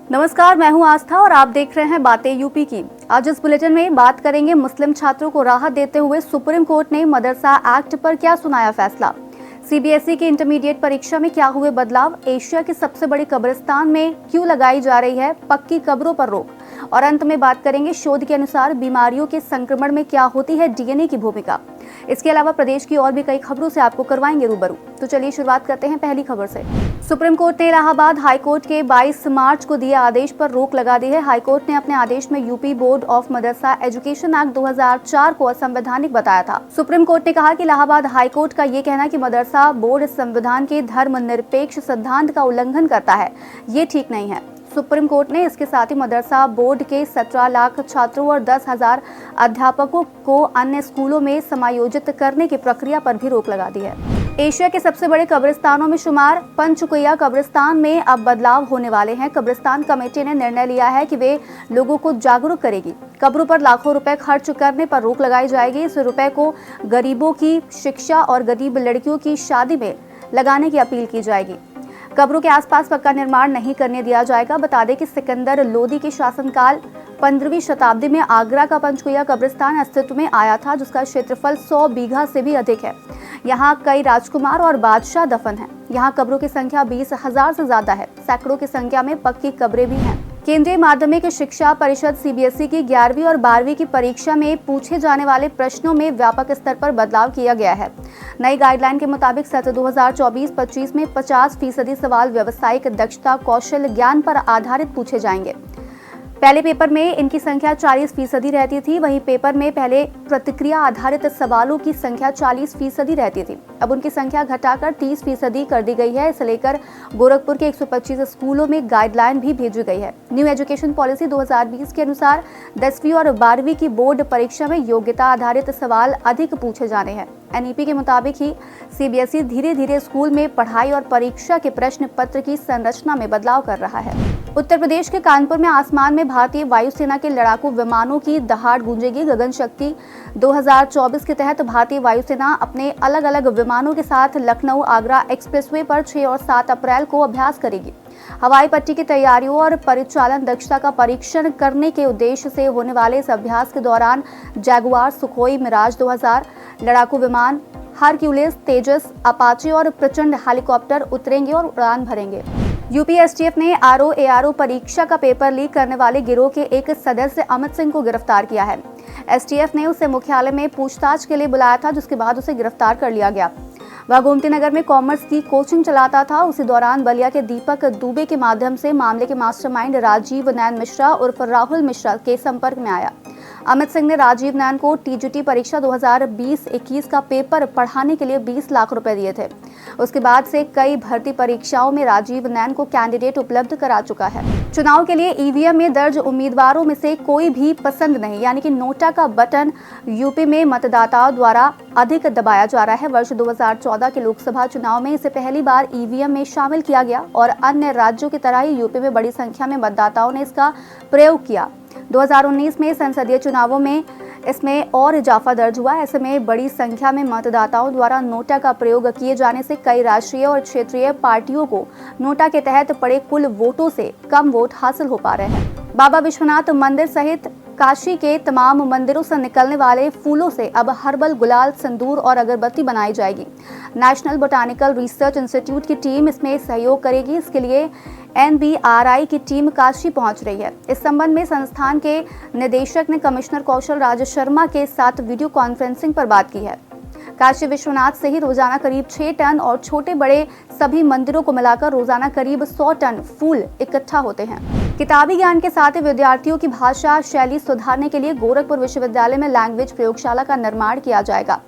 नमस्कार, मैं हूं आस्था और आप देख रहे हैं बातें यूपी की। आज इस बुलेटिन में बात करेंगे मुस्लिम छात्रों को राहत देते हुए सुप्रीम कोर्ट ने मदरसा एक्ट पर क्या सुनाया फैसला। सीबीएसई की इंटरमीडिएट परीक्षा में क्या हुए बदलाव। एशिया की सबसे बड़ी कब्रिस्तान में क्यों लगाई जा रही है पक्की कब्रों पर रोक। और अंत में बात करेंगे शोध के अनुसार बीमारियों के संक्रमण में क्या होती है डीएनए की भूमिका। इसके अलावा प्रदेश की और भी कई खबरों से आपको करवाएंगे रूबरू। तो चलिए शुरुआत करते हैं पहली खबर से। सुप्रीम कोर्ट ने इलाहाबाद हाईकोर्ट के 22 मार्च को दिए आदेश पर रोक लगा दी है। हाईकोर्ट ने अपने आदेश में UP board of Madrasa education act 2004 को असंवैधानिक बताया था। सुप्रीम कोर्ट ने कहा कि इलाहाबाद हाईकोर्ट का ये कहना कि मदरसा बोर्ड संविधान के धर्मनिरपेक्ष सिद्धांत का उल्लंघन करता है, ये ठीक नहीं है। सुप्रीम कोर्ट ने इसके साथ ही मदरसा बोर्ड के 17 लाख छात्रों और 10,000 अध्यापकों को अन्य स्कूलों में समायोजित करने की प्रक्रिया पर भी रोक लगा दी है। एशिया के सबसे बड़े कब्रिस्तानों में शुमार पंचकुला कब्रिस्तान में अब बदलाव होने वाले हैं। कब्रिस्तान कमेटी ने निर्णय लिया है कि वे लोगों को जागरूक करेगी। कब्रों पर लाखों रुपए खर्च करने पर रोक लगाई जाएगी। इस रुपए को गरीबों की शिक्षा और गरीब लड़कियों की शादी में लगाने की अपील की जाएगी। कब्रों के आसपास पक्का निर्माण नहीं करने दिया जाएगा। बता दें कि सिकंदर लोदी के शासनकाल 15वीं शताब्दी में आगरा का पंचकुला कब्रिस्तान अस्तित्व में आया था, जिसका क्षेत्रफल 100 बीघा से भी अधिक है। यहाँ कई राजकुमार और बादशाह दफन हैं। यहाँ कब्रों की संख्या 20,000 से ज्यादा है। सैकड़ों की संख्या में पक्की कब्रें भी हैं। केंद्रीय माध्यमिक शिक्षा परिषद सीबीएसई की 11वीं और 12वीं की परीक्षा में पूछे जाने वाले प्रश्नों में व्यापक स्तर पर बदलाव किया गया है। नई गाइडलाइन के मुताबिक सत्र 2024-25 में 50% सवाल व्यावसायिक दक्षता कौशल ज्ञान पर आधारित पूछे जाएंगे। पहले पेपर में इनकी संख्या 40% रहती थी। वहीं पेपर में पहले प्रतिक्रिया आधारित सवालों की संख्या 40% रहती थी। अब उनकी संख्या घटाकर 30% कर दी गई है। इसे लेकर गोरखपुर के 125 स्कूलों में गाइडलाइन भी भेजी गई है। न्यू एजुकेशन पॉलिसी 2020 के अनुसार 10वीं और 12वीं की बोर्ड परीक्षा में योग्यता आधारित सवाल अधिक पूछे जाने हैं। एनईपी के मुताबिक ही सीबीएसई धीरे धीरे स्कूल में पढ़ाई और परीक्षा के प्रश्न पत्र की संरचना में बदलाव कर रहा है। उत्तर प्रदेश के कानपुर में आसमान में भारतीय वायुसेना के लड़ाकू विमानों की दहाड़ गूंजेगी। गगन शक्ति 2024 के तहत भारतीय वायुसेना अपने अलग अलग विमानों के साथ लखनऊ आगरा एक्सप्रेसवे पर 6 और 7 अप्रैल को अभ्यास करेगी। हवाई पट्टी की तैयारियों और परिचालन दक्षता का परीक्षण करने के उद्देश्य से होने वाले इस अभ्यास के दौरान जैगुआर, सुखोई, मिराज 2000 लड़ाकू विमान, हरक्यूलिस, तेजस, अपाचे और प्रचंड हेलीकॉप्टर उतरेंगे और उड़ान भरेंगे। यूपी एसटीएफ ने आरओ परीक्षा का पेपर लीक करने वाले गिरोह के एक सदस्य अमित सिंह को गिरफ्तार किया है। एसटीएफ ने उसे मुख्यालय में पूछताछ के लिए बुलाया था, जिसके बाद उसे गिरफ्तार कर लिया गया। वह गोमती नगर में कॉमर्स की कोचिंग चलाता था। उसी दौरान बलिया के दीपक दुबे के माध्यम से मामले के मास्टरमाइंड राजीव नैन मिश्रा उर्फ राहुल मिश्रा के संपर्क में आया। अमित सिंह ने राजीव नैन को टीजीटी परीक्षा 2020-21 का पेपर पढ़ाने के लिए 20 लाख रुपए दिए थे। उसके बाद से कई भर्ती परीक्षाओं में राजीव नैन को कैंडिडेट उपलब्ध करा चुका है। चुनाव के लिए ईवीएम में दर्ज उम्मीदवारों में से कोई भी पसंद नहीं, यानी कि नोटा का बटन यूपी में मतदाताओं द्वारा अधिक दबाया जा रहा है। वर्ष 2014 के लोकसभा चुनाव में इसे पहली बार ईवीएम में शामिल किया गया और अन्य राज्यों की तरह ही यूपी में बड़ी संख्या में मतदाताओं ने इसका प्रयोग किया। 2019 में संसदीय चुनावों में इसमें और इजाफा दर्ज हुआ। ऐसे में बड़ी संख्या में मतदाताओं द्वारा नोटा का प्रयोग किए जाने से कई राष्ट्रीय और क्षेत्रीय पार्टियों को नोटा के तहत पड़े कुल वोटों से कम वोट हासिल हो पा रहे हैं। बाबा विश्वनाथ मंदिर सहित काशी के तमाम मंदिरों से निकलने वाले फूलों से अब हर्बल गुलाल, सिंदूर और अगरबत्ती बनाई जाएगी। नेशनल बोटानिकल रिसर्च इंस्टीट्यूट की टीम इसमें सहयोग करेगी। इसके लिए NBRI की टीम काशी पहुंच रही है। इस संबंध में संस्थान के निदेशक ने कमिश्नर कौशल राज शर्मा के साथ वीडियो कॉन्फ्रेंसिंग पर बात की है। काशी विश्वनाथ से ही रोजाना करीब 6 टन और छोटे बड़े सभी मंदिरों को मिलाकर रोजाना करीब 100 टन फूल इकट्ठा होते हैं। किताबी ज्ञान के साथ ही विद्यार्थियों की भाषा शैली सुधारने के लिए गोरखपुर विश्वविद्यालय में लैंग्वेज प्रयोगशाला का निर्माण किया जाएगा।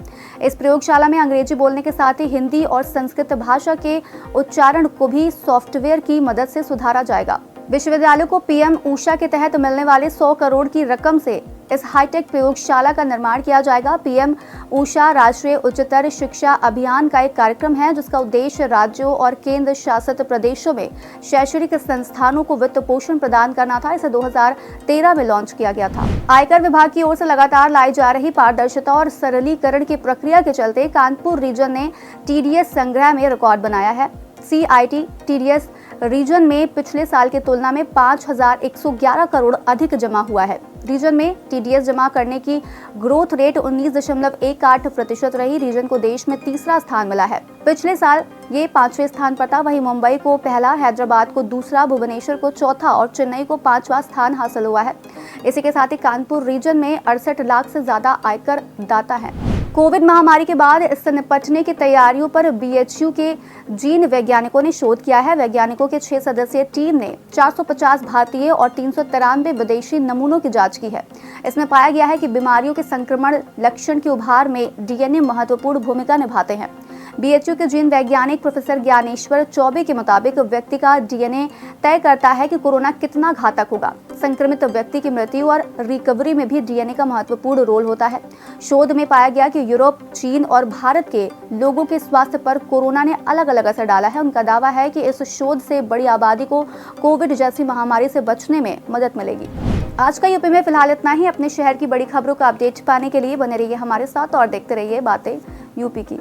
इस प्रयोगशाला में अंग्रेजी बोलने के साथ ही हिंदी और संस्कृत भाषा के उच्चारण को भी सॉफ्टवेयर की मदद से सुधारा जाएगा। विश्वविद्यालय को पीएम ऊषा के तहत मिलने वाले 100 करोड़ की रकम से इस हाईटेक प्रयोगशाला का निर्माण किया जाएगा। पीएम ऊषा राष्ट्रीय उच्चतर शिक्षा अभियान का एक कार्यक्रम है, जिसका उद्देश्य राज्यों और केंद्र शासित प्रदेशों में शैक्षणिक संस्थानों को वित्त पोषण प्रदान करना था। इसे 2013 में लॉन्च किया गया था। आयकर विभाग की ओर से लगातार लाई जा रही पारदर्शिता और सरलीकरण की प्रक्रिया के चलते कानपुर रीजन ने टीडीएस संग्रह में रिकॉर्ड बनाया है। CIT टीडीएस रीजन में पिछले साल की तुलना में 5,111 करोड़ अधिक जमा हुआ है। रीजन में टीडीएस जमा करने की ग्रोथ रेट 19.18% रही। रीजन को देश में तीसरा स्थान मिला है। पिछले साल ये 5वें स्थान पर था। वहीं मुंबई को पहला, हैदराबाद को दूसरा, भुवनेश्वर को चौथा और चेन्नई को 5वां स्थान हासिल हुआ है। इसी के साथ ही कानपुर रीजन में 68 लाख से ज्यादा आयकर दाता हैं। कोविड महामारी के बाद इससे निपटने की तैयारियों पर बीएचयू के जीन वैज्ञानिकों ने शोध किया है। वैज्ञानिकों के 6 सदस्यीय टीम ने 450 भारतीय और 393 विदेशी नमूनों की जांच की है। इसमें पाया गया है कि बीमारियों के संक्रमण लक्षण के उभार में डीएनए महत्वपूर्ण भूमिका निभाते हैं। बीएचयू के जीन वैज्ञानिक प्रोफेसर ज्ञानेश्वर चौबे के मुताबिक व्यक्ति का डीएनए तय करता है कि कोरोना कितना घातक होगा। संक्रमित व्यक्ति की मृत्यु और रिकवरी में भी डीएनए का महत्वपूर्ण रोल होता है। शोध में पाया गया कि यूरोप, चीन और भारत के लोगों के स्वास्थ्य पर कोरोना ने अलग अलग असर डाला है। उनका दावा है कि इस शोध से बड़ी आबादी को कोविड जैसी महामारी से बचने में मदद मिलेगी। आज का यूपी में फिलहाल इतना ही। अपने शहर की बड़ी खबरों का अपडेट पाने के लिए बने रहिए हमारे साथ और देखते रहिए बातें यूपी की।